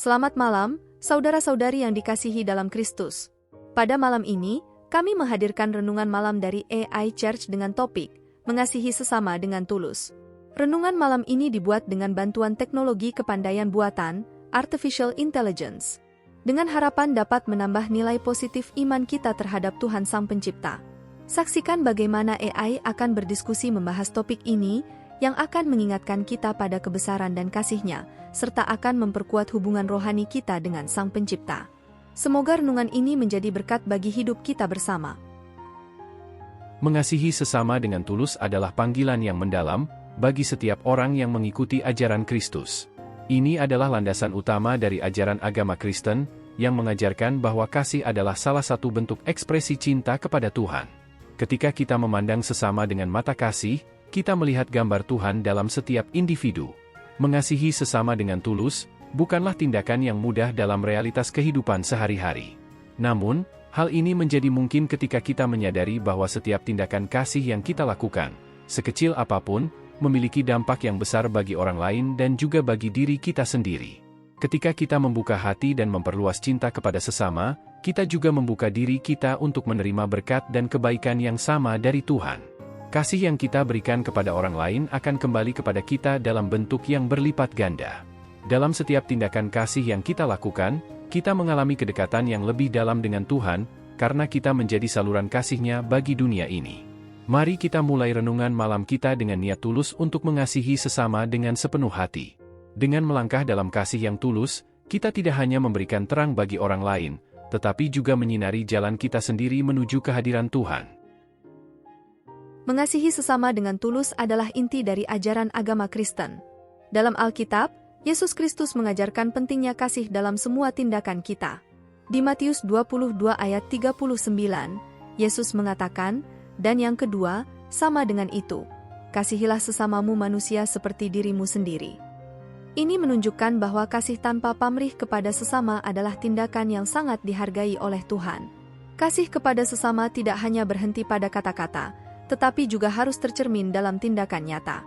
Selamat malam, saudara-saudari yang dikasihi dalam Kristus. Pada malam ini, kami menghadirkan renungan malam dari AI Church dengan topik, Mengasihi Sesama dengan Tulus. Renungan malam ini dibuat dengan bantuan teknologi kepandaian buatan, Artificial Intelligence. Dengan harapan dapat menambah nilai positif iman kita terhadap Tuhan Sang Pencipta. Saksikan bagaimana AI akan berdiskusi membahas topik ini, yang akan mengingatkan kita pada kebesaran dan kasih-Nya, serta akan memperkuat hubungan rohani kita dengan Sang Pencipta. Semoga renungan ini menjadi berkat bagi hidup kita bersama. Mengasihi sesama dengan tulus adalah panggilan yang mendalam bagi setiap orang yang mengikuti ajaran Kristus. Ini adalah landasan utama dari ajaran agama Kristen, yang mengajarkan bahwa kasih adalah salah satu bentuk ekspresi cinta kepada Tuhan. Ketika kita memandang sesama dengan mata kasih, kita melihat gambar Tuhan dalam setiap individu. Mengasihi sesama dengan tulus bukanlah tindakan yang mudah dalam realitas kehidupan sehari-hari. Namun, hal ini menjadi mungkin ketika kita menyadari bahwa setiap tindakan kasih yang kita lakukan, sekecil apapun, memiliki dampak yang besar bagi orang lain dan juga bagi diri kita sendiri. Ketika kita membuka hati dan memperluas cinta kepada sesama, kita juga membuka diri kita untuk menerima berkat dan kebaikan yang sama dari Tuhan. Kasih yang kita berikan kepada orang lain akan kembali kepada kita dalam bentuk yang berlipat ganda. Dalam setiap tindakan kasih yang kita lakukan, kita mengalami kedekatan yang lebih dalam dengan Tuhan, karena kita menjadi saluran kasih-Nya bagi dunia ini. Mari kita mulai renungan malam kita dengan niat tulus untuk mengasihi sesama dengan sepenuh hati. Dengan melangkah dalam kasih yang tulus, kita tidak hanya memberikan terang bagi orang lain, tetapi juga menyinari jalan kita sendiri menuju kehadiran Tuhan. Mengasihi sesama dengan tulus adalah inti dari ajaran agama Kristen. Dalam Alkitab, Yesus Kristus mengajarkan pentingnya kasih dalam semua tindakan kita. Di Matius 22 ayat 39, Yesus mengatakan, "Dan yang kedua, sama dengan itu, kasihilah sesamamu manusia seperti dirimu sendiri." Ini menunjukkan bahwa kasih tanpa pamrih kepada sesama adalah tindakan yang sangat dihargai oleh Tuhan. Kasih kepada sesama tidak hanya berhenti pada kata-kata, tetapi juga harus tercermin dalam tindakan nyata.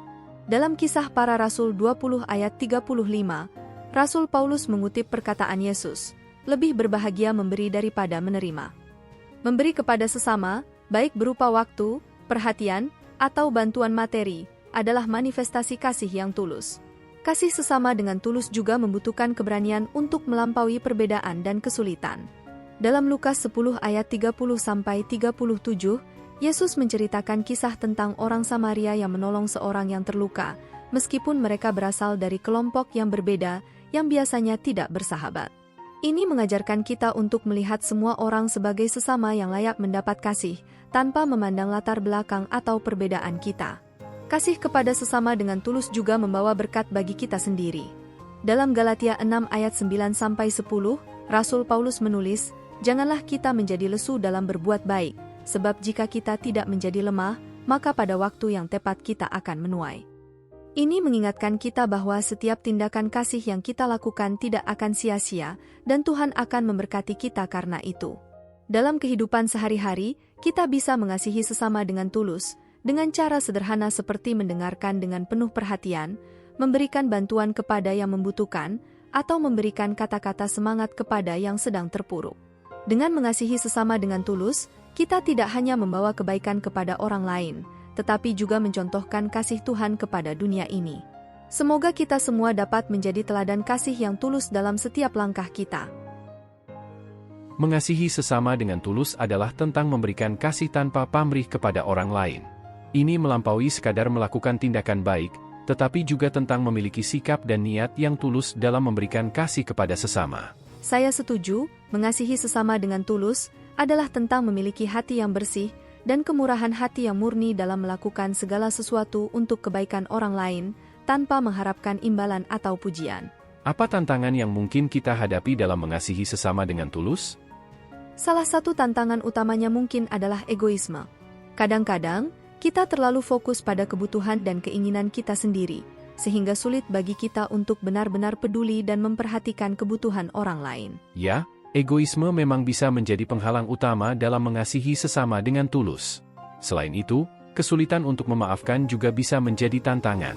Dalam Kisah Para Rasul 20 ayat 35, Rasul Paulus mengutip perkataan Yesus, "Lebih berbahagia memberi daripada menerima." Memberi kepada sesama, baik berupa waktu, perhatian, atau bantuan materi, adalah manifestasi kasih yang tulus. Kasih sesama dengan tulus juga membutuhkan keberanian untuk melampaui perbedaan dan kesulitan. Dalam Lukas 10 ayat 30-37, Yesus menceritakan kisah tentang orang Samaria yang menolong seorang yang terluka, meskipun mereka berasal dari kelompok yang berbeda, yang biasanya tidak bersahabat. Ini mengajarkan kita untuk melihat semua orang sebagai sesama yang layak mendapat kasih, tanpa memandang latar belakang atau perbedaan kita. Kasih kepada sesama dengan tulus juga membawa berkat bagi kita sendiri. Dalam Galatia 6 ayat 9-10, Rasul Paulus menulis, "Janganlah kita menjadi lesu dalam berbuat baik, sebab jika kita tidak menjadi lemah, maka pada waktu yang tepat kita akan menuai." Ini mengingatkan kita bahwa setiap tindakan kasih yang kita lakukan tidak akan sia-sia, dan Tuhan akan memberkati kita karena itu. Dalam kehidupan sehari-hari, kita bisa mengasihi sesama dengan tulus, dengan cara sederhana seperti mendengarkan dengan penuh perhatian, memberikan bantuan kepada yang membutuhkan, atau memberikan kata-kata semangat kepada yang sedang terpuruk. Dengan mengasihi sesama dengan tulus, kita tidak hanya membawa kebaikan kepada orang lain, tetapi juga mencontohkan kasih Tuhan kepada dunia ini. Semoga kita semua dapat menjadi teladan kasih yang tulus dalam setiap langkah kita. Mengasihi sesama dengan tulus adalah tentang memberikan kasih tanpa pamrih kepada orang lain. Ini melampaui sekadar melakukan tindakan baik, tetapi juga tentang memiliki sikap dan niat yang tulus dalam memberikan kasih kepada sesama. Saya setuju, mengasihi sesama dengan tulus adalah tentang memiliki hati yang bersih dan kemurahan hati yang murni dalam melakukan segala sesuatu untuk kebaikan orang lain, tanpa mengharapkan imbalan atau pujian. Apa tantangan yang mungkin kita hadapi dalam mengasihi sesama dengan tulus? Salah satu tantangan utamanya mungkin adalah egoisme. Kadang-kadang, kita terlalu fokus pada kebutuhan dan keinginan kita sendiri, sehingga sulit bagi kita untuk benar-benar peduli dan memperhatikan kebutuhan orang lain. Ya, egoisme memang bisa menjadi penghalang utama dalam mengasihi sesama dengan tulus. Selain itu, kesulitan untuk memaafkan juga bisa menjadi tantangan.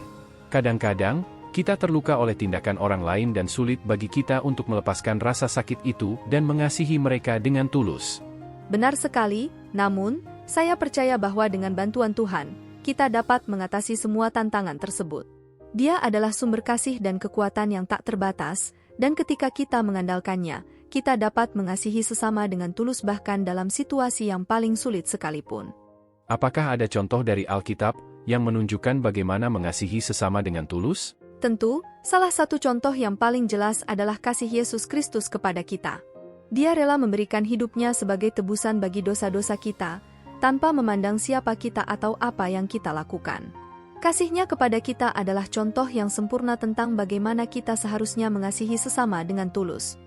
Kadang-kadang, Kita terluka oleh tindakan orang lain dan sulit bagi kita untuk melepaskan rasa sakit itu dan mengasihi mereka dengan tulus. Benar sekali, namun, saya percaya bahwa dengan bantuan Tuhan, kita dapat mengatasi semua tantangan tersebut. Dia adalah sumber kasih dan kekuatan yang tak terbatas, dan ketika kita mengandalkannya, kita dapat mengasihi sesama dengan tulus bahkan dalam situasi yang paling sulit sekalipun. Apakah ada contoh dari Alkitab yang menunjukkan bagaimana mengasihi sesama dengan tulus? Tentu, salah satu contoh yang paling jelas adalah kasih Yesus Kristus kepada kita. Dia rela memberikan hidupnya sebagai tebusan bagi dosa-dosa kita, tanpa memandang siapa kita atau apa yang kita lakukan. Kasih-Nya kepada kita adalah contoh yang sempurna tentang bagaimana kita seharusnya mengasihi sesama dengan tulus.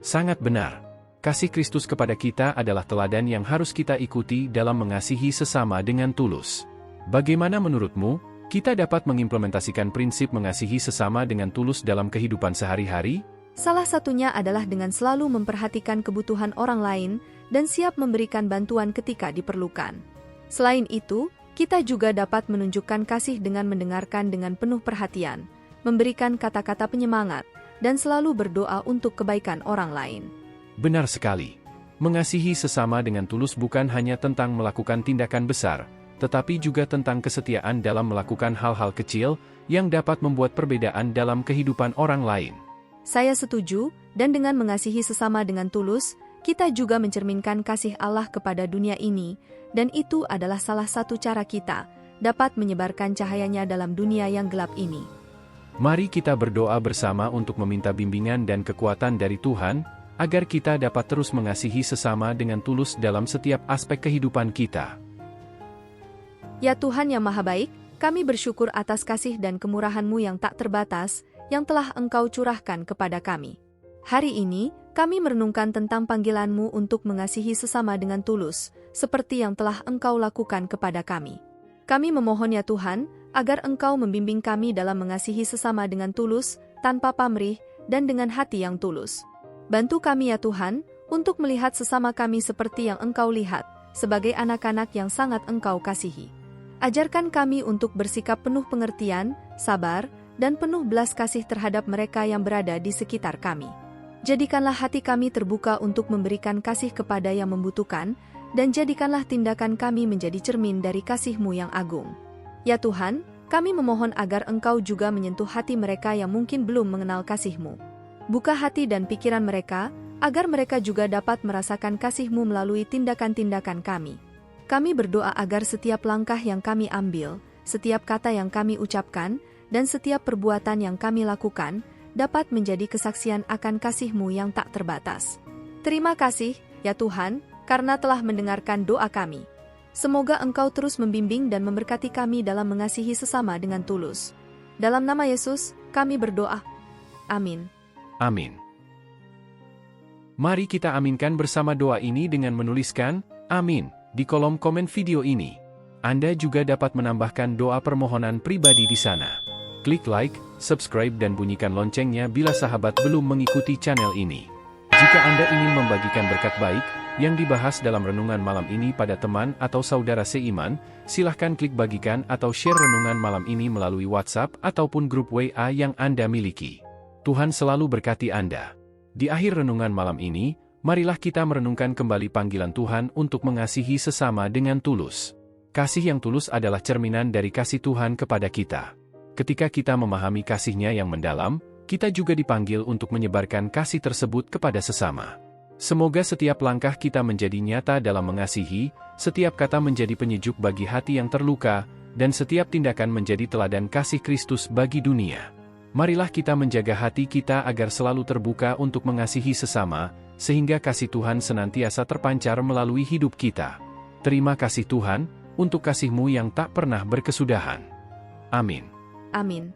Sangat benar. Kasih Kristus kepada kita adalah teladan yang harus kita ikuti dalam mengasihi sesama dengan tulus. Bagaimana menurutmu? Kita dapat mengimplementasikan prinsip mengasihi sesama dengan tulus dalam kehidupan sehari-hari? Salah satunya adalah dengan selalu memperhatikan kebutuhan orang lain dan siap memberikan bantuan ketika diperlukan. Selain itu, kita juga dapat menunjukkan kasih dengan mendengarkan dengan penuh perhatian, memberikan kata-kata penyemangat, dan selalu berdoa untuk kebaikan orang lain. Benar sekali. Mengasihi sesama dengan tulus bukan hanya tentang melakukan tindakan besar, tetapi juga tentang kesetiaan dalam melakukan hal-hal kecil yang dapat membuat perbedaan dalam kehidupan orang lain. Saya setuju, dan dengan mengasihi sesama dengan tulus, kita juga mencerminkan kasih Allah kepada dunia ini, dan itu adalah salah satu cara kita dapat menyebarkan cahaya-Nya dalam dunia yang gelap ini. Mari kita berdoa bersama untuk meminta bimbingan dan kekuatan dari Tuhan, agar kita dapat terus mengasihi sesama dengan tulus dalam setiap aspek kehidupan kita. Ya Tuhan yang Maha Baik, kami bersyukur atas kasih dan kemurahan-Mu yang tak terbatas, yang telah Engkau curahkan kepada kami. Hari ini, kami merenungkan tentang panggilan-Mu untuk mengasihi sesama dengan tulus, seperti yang telah Engkau lakukan kepada kami. Kami memohon ya Tuhan, agar Engkau membimbing kami dalam mengasihi sesama dengan tulus, tanpa pamrih, dan dengan hati yang tulus. Bantu kami ya Tuhan, untuk melihat sesama kami seperti yang Engkau lihat, sebagai anak-anak yang sangat Engkau kasihi. Ajarkan kami untuk bersikap penuh pengertian, sabar, dan penuh belas kasih terhadap mereka yang berada di sekitar kami. Jadikanlah hati kami terbuka untuk memberikan kasih kepada yang membutuhkan, dan jadikanlah tindakan kami menjadi cermin dari kasih-Mu yang agung. Ya Tuhan, kami memohon agar Engkau juga menyentuh hati mereka yang mungkin belum mengenal kasih-Mu. Buka hati dan pikiran mereka, agar mereka juga dapat merasakan kasih-Mu melalui tindakan-tindakan kami. Kami berdoa agar setiap langkah yang kami ambil, setiap kata yang kami ucapkan, dan setiap perbuatan yang kami lakukan, dapat menjadi kesaksian akan kasih-Mu yang tak terbatas. Terima kasih, ya Tuhan, karena telah mendengarkan doa kami. Semoga Engkau terus membimbing dan memberkati kami dalam mengasihi sesama dengan tulus. Dalam nama Yesus, kami berdoa. Amin. Amin. Mari kita aminkan bersama doa ini dengan menuliskan, Amin, di kolom komen video ini. Anda juga dapat menambahkan doa permohonan pribadi di sana. Klik like, subscribe dan bunyikan loncengnya bila sahabat belum mengikuti channel ini. Jika Anda ingin membagikan berkat baik yang dibahas dalam renungan malam ini pada teman atau saudara seiman, silahkan klik bagikan atau share renungan malam ini melalui WhatsApp ataupun grup WA yang Anda miliki. Tuhan selalu berkati Anda. Di akhir renungan malam ini, marilah kita merenungkan kembali panggilan Tuhan untuk mengasihi sesama dengan tulus. Kasih yang tulus adalah cerminan dari kasih Tuhan kepada kita. Ketika kita memahami kasih-Nya yang mendalam, kita juga dipanggil untuk menyebarkan kasih tersebut kepada sesama. Semoga setiap langkah kita menjadi nyata dalam mengasihi, setiap kata menjadi penyejuk bagi hati yang terluka, dan setiap tindakan menjadi teladan kasih Kristus bagi dunia. Marilah kita menjaga hati kita agar selalu terbuka untuk mengasihi sesama, sehingga kasih Tuhan senantiasa terpancar melalui hidup kita. Terima kasih Tuhan, untuk kasih-Mu yang tak pernah berkesudahan. Amin. Amin.